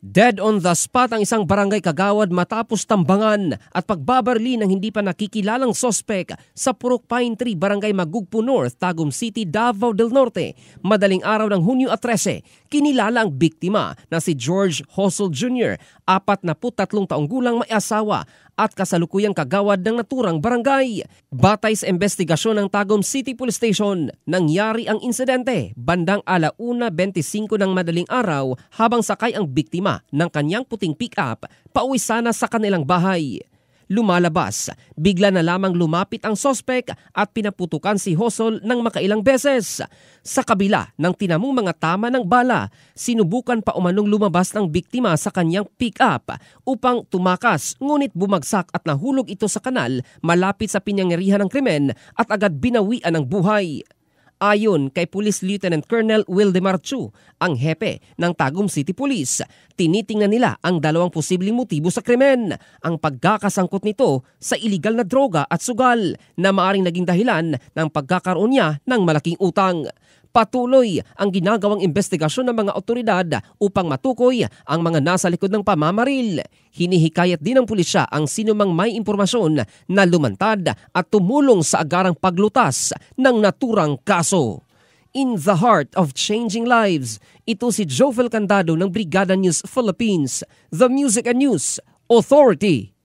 Dead on the spot ang isang barangay kagawad matapos tambangan at pagbabarli ng hindi pa nakikilalang sospek sa Purok Pine Tree, Barangay Magugpo North, Tagum City, Davao del Norte. Madaling araw ng Hunyo 13, kinilala ang biktima na si George Hosol Jr., 43 taong gulang, may asawa at kasalukuyang kagawad ng naturang barangay. Batay sa investigasyon ng Tagum City Police Station, nangyari ang insidente bandang 1:25 ng madaling araw habang sakay ang biktima ng kanyang puting pick-up pauwi sana sa kanilang bahay. Lumalabas, bigla na lamang lumapit ang sospek at pinaputukan si Hosol ng makailang beses. Sa kabila ng tinamong mga tama ng bala, sinubukan pa umanong lumabas ng biktima sa kanyang pick-up upang tumakas, ngunit bumagsak at nahulog ito sa kanal malapit sa pinangyarihan ng krimen at agad binawian ng buhay. Ayon kay Police Lieutenant Colonel Wildemar Chu, ang hepe ng Tagum City Police, tinitingnan nila ang dalawang posibleng motibo sa krimen, ang pagkakasangkot nito sa iligal na droga at sugal na maaring naging dahilan ng pagkakaroon niya ng malaking utang. Patuloy ang ginagawang investigasyon ng mga otoridad upang matukoy ang mga nasa likod ng pamamaril. Hinihikayat din ng pulisya ang sinumang may impormasyon na lumantad at tumulong sa agarang paglutas ng naturang kaso. In the heart of changing lives, ito si Jovel Candado ng Brigada News Philippines, the Music and News Authority.